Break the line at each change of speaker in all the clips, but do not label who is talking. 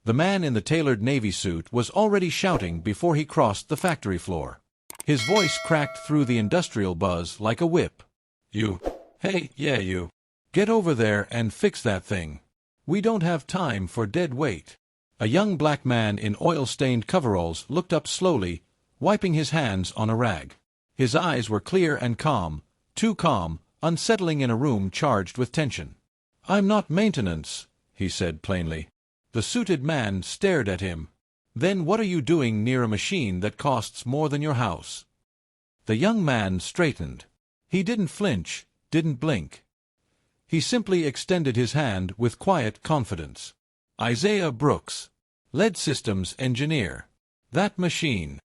The man in the tailored navy suit was already shouting before he crossed the factory floor. His voice cracked through the industrial buzz like a whip. "You. Hey, yeah, you. Get over there and fix that thing. We don't have time for dead weight." A young black man in oil-stained coveralls looked up slowly, wiping his hands on a rag. His eyes were clear and calm, too calm, unsettling in a room charged with tension. "I'm not maintenance," he said plainly. The suited man stared at him. "Then what are you doing near a machine that costs more than your house?" The young man straightened. He didn't flinch, didn't blink. He simply extended his hand with quiet confidence. "Isaiah Brooks, lead systems engineer. That machine."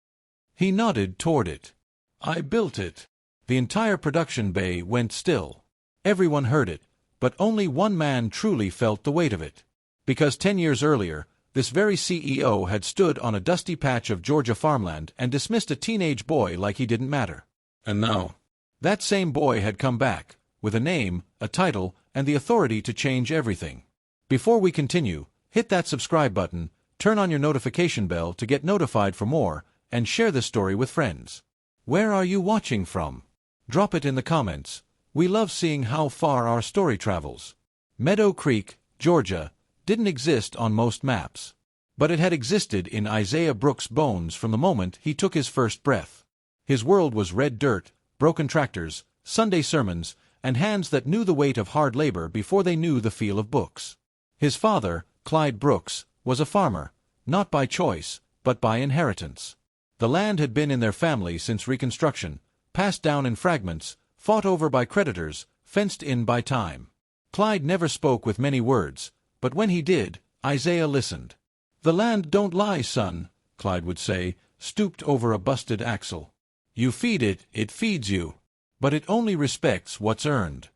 He nodded toward it. "I built it." The entire production bay went still. Everyone heard it, but only one man truly felt the weight of it. Because 10 years earlier, this very CEO had stood on a dusty patch of Georgia farmland and dismissed a teenage boy like he didn't matter. And now, that same boy had come back, with a name, a title, and the authority to change everything. Before we continue, hit that subscribe button, turn on your notification bell to get notified for more, and share this story with friends. Where are you watching from? Drop it in the comments. We love seeing how far our story travels. Meadow Creek, Georgia, didn't exist on most maps. But it had existed in Isaiah Brooks' bones from the moment he took his first breath. His world was red dirt, broken tractors, Sunday sermons, and hands that knew the weight of hard labor before they knew the feel of books. His father, Clyde Brooks, was a farmer, not by choice, but by inheritance. The land had been in their family since Reconstruction, passed down in fragments, fought over by creditors, fenced in by time. Clyde never spoke with many words, but when he did, Isaiah listened. "The land don't lie, son," Clyde would say, stooped over a busted axle. "You feed it, it feeds you. But it only respects what's earned."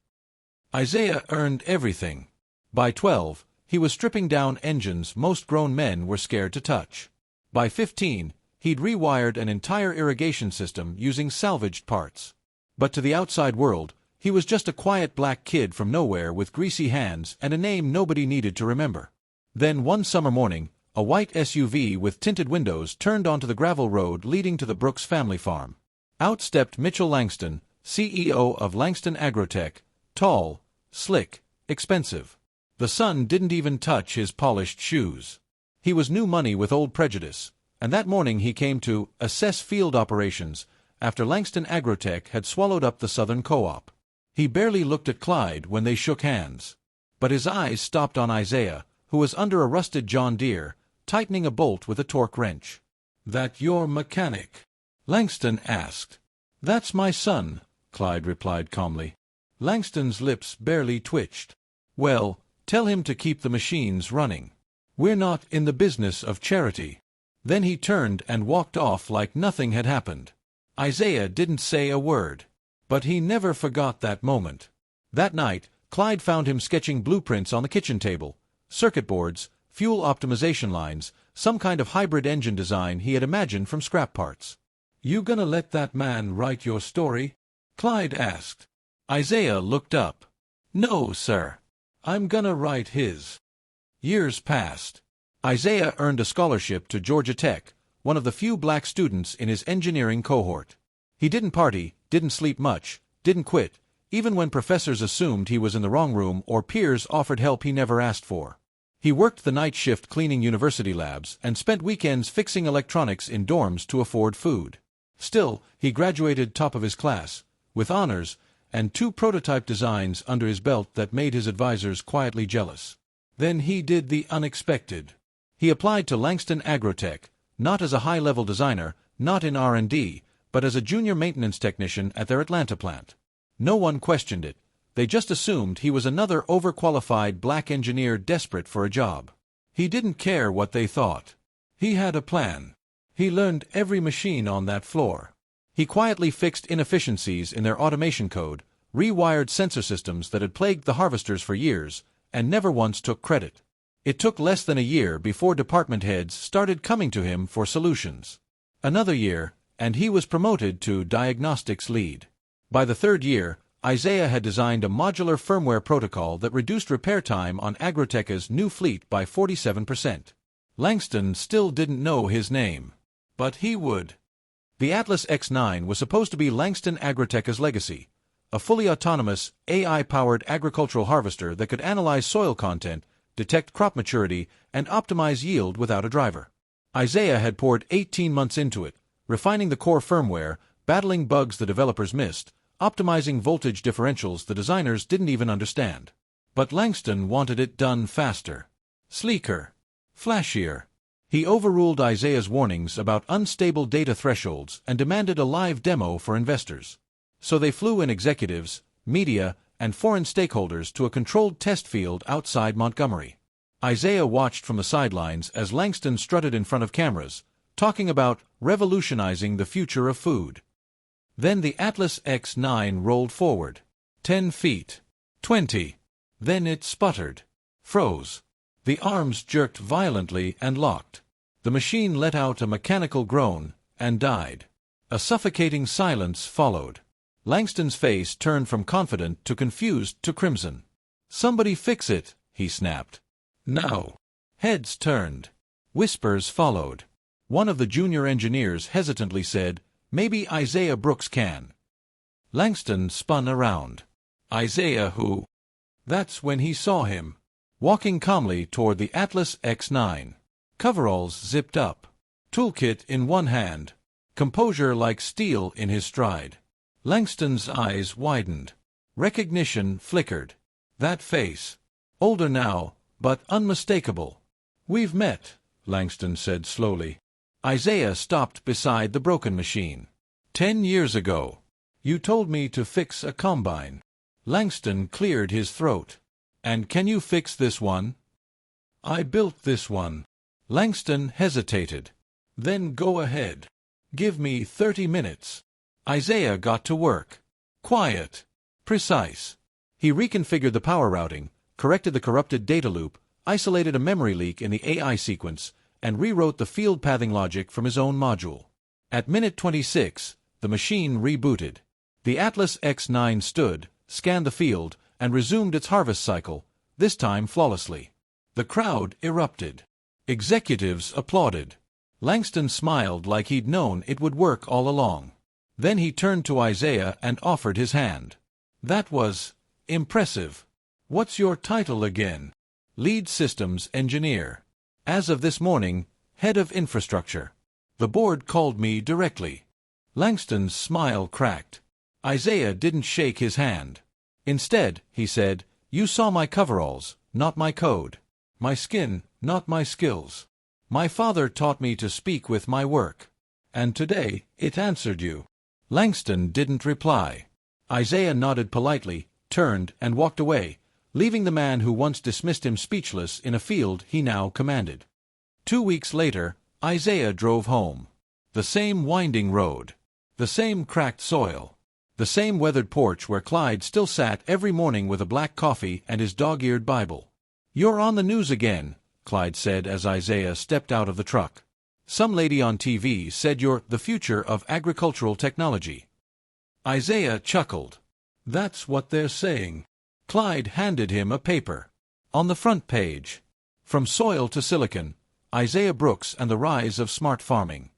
Isaiah earned everything. By 12, he was stripping down engines most grown men were scared to touch. By 15, he'd rewired an entire irrigation system using salvaged parts. But to the outside world, he was just a quiet black kid from nowhere with greasy hands and a name nobody needed to remember. Then one summer morning, a white SUV with tinted windows turned onto the gravel road leading to the Brooks family farm. Out stepped Mitchell Langston, CEO of Langston Agrotech, tall, slick, expensive. The sun didn't even touch his polished shoes. He was new money with old prejudice, and that morning he came to assess field operations after Langston Agrotech had swallowed up the Southern Co-op. He barely looked at Clyde when they shook hands. But his eyes stopped on Isaiah, who was under a rusted John Deere, tightening a bolt with a torque wrench. "That your mechanic?" Langston asked. "That's my son," Clyde replied calmly. Langston's lips barely twitched. "Well, tell him to keep the machines running. We're not in the business of charity." Then he turned and walked off like nothing had happened. Isaiah didn't say a word. But he never forgot that moment. That night, Clyde found him sketching blueprints on the kitchen table, circuit boards, fuel optimization lines, some kind of hybrid engine design he had imagined from scrap parts. "You gonna let that man write your story?" Clyde asked. Isaiah looked up. "No, sir. I'm gonna write his." Years passed. Isaiah earned a scholarship to Georgia Tech, one of the few black students in his engineering cohort. He didn't party, didn't sleep much, didn't quit, even when professors assumed he was in the wrong room or peers offered help he never asked for. He worked the night shift cleaning university labs and spent weekends fixing electronics in dorms to afford food. Still, he graduated top of his class, with honors, and 2 prototype designs under his belt that made his advisors quietly jealous. Then he did the unexpected. He applied to Langston Agrotech, not as a high-level designer, not in R&D, but as a junior maintenance technician at their Atlanta plant. No one questioned it. They just assumed he was another overqualified black engineer desperate for a job. He didn't care what they thought. He had a plan. He learned every machine on that floor. He quietly fixed inefficiencies in their automation code, rewired sensor systems that had plagued the harvesters for years, and never once took credit. It took less than a year before department heads started coming to him for solutions. Another year, and he was promoted to diagnostics lead. By the 3rd year, Isaiah had designed a modular firmware protocol that reduced repair time on Agrotech's new fleet by 47%. Langston still didn't know his name. But he would. The Atlas X9 was supposed to be Langston Agritech's legacy, a fully autonomous, AI-powered agricultural harvester that could analyze soil content, detect crop maturity, and optimize yield without a driver. Isaiah had poured 18 months into it, refining the core firmware, battling bugs the developers missed, optimizing voltage differentials the designers didn't even understand. But Langston wanted it done faster, sleeker, flashier. He overruled Isaiah's warnings about unstable data thresholds and demanded a live demo for investors. So they flew in executives, media, and foreign stakeholders to a controlled test field outside Montgomery. Isaiah watched from the sidelines as Langston strutted in front of cameras, talking about revolutionizing the future of food. Then the Atlas X9 rolled forward. 10 feet. 20. Then it sputtered. Froze. The arms jerked violently and locked. The machine let out a mechanical groan and died. A suffocating silence followed. Langston's face turned from confident to confused to crimson. "Somebody fix it," he snapped. "Now." Heads turned. Whispers followed. One of the junior engineers hesitantly said, "Maybe Isaiah Brooks can." Langston spun around. Isaiah who? That's when he saw him, walking calmly toward the Atlas X9. Coveralls zipped up. Toolkit in one hand. Composure like steel in his stride. Langston's eyes widened. Recognition flickered. That face. Older now, but unmistakable. "We've met," Langston said slowly. Isaiah stopped beside the broken machine. 10 years ago. You told me to fix a combine." Langston cleared his throat. "And can you fix this one?" "I built this one." Langston hesitated. "Then go ahead. Give me 30 minutes. Isaiah got to work. Quiet. Precise. He reconfigured the power routing, corrected the corrupted data loop, isolated a memory leak in the AI sequence, and rewrote the field pathing logic from his own module. At minute 26, the machine rebooted. The Atlas X9 stood, scanned the field, and resumed its harvest cycle, this time flawlessly. The crowd erupted. Executives applauded. Langston smiled like he'd known it would work all along. Then he turned to Isaiah and offered his hand. "That was impressive. What's your title again?" "Lead Systems Engineer. As of this morning, Head of Infrastructure. The board called me directly." Langston's smile cracked. Isaiah didn't shake his hand. Instead, he said, "You saw my coveralls, not my code. My skin, not my skills. My father taught me to speak with my work. And today, it answered you." Langston didn't reply. Isaiah nodded politely, turned, and walked away, leaving the man who once dismissed him speechless in a field he now commanded. 2 weeks later, Isaiah drove home. The same winding road. The same cracked soil. The same weathered porch where Clyde still sat every morning with a black coffee and his dog-eared Bible. "You're on the news again," Clyde said as Isaiah stepped out of the truck. "Some lady on TV said you're the future of agricultural technology." Isaiah chuckled. "That's what they're saying." Clyde handed him a paper. On the front page, "From Soil to Silicon, Isaiah Brooks and the Rise of Smart Farming."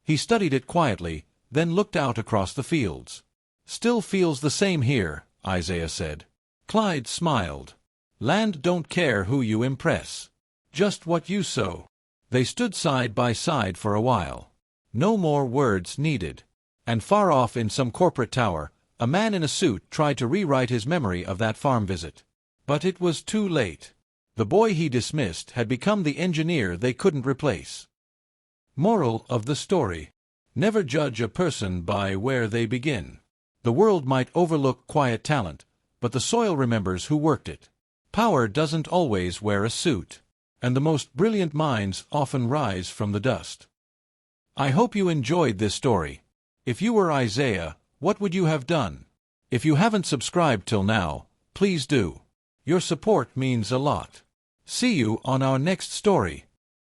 He studied it quietly, then looked out across the fields. "Still feels the same here," Isaiah said. Clyde smiled. "Land don't care who you impress. Just what you sow." They stood side by side for a while. No more words needed. And far off in some corporate tower, a man in a suit tried to rewrite his memory of that farm visit. But it was too late. The boy he dismissed had become the engineer they couldn't replace. Moral of the story: never judge a person by where they begin. The world might overlook quiet talent, but the soil remembers who worked it. Power doesn't always wear a suit, and the most brilliant minds often rise from the dust. I hope you enjoyed this story. If you were Isaiah, what would you have done? If you haven't subscribed till now, please do. Your support means a lot. See you on our next story.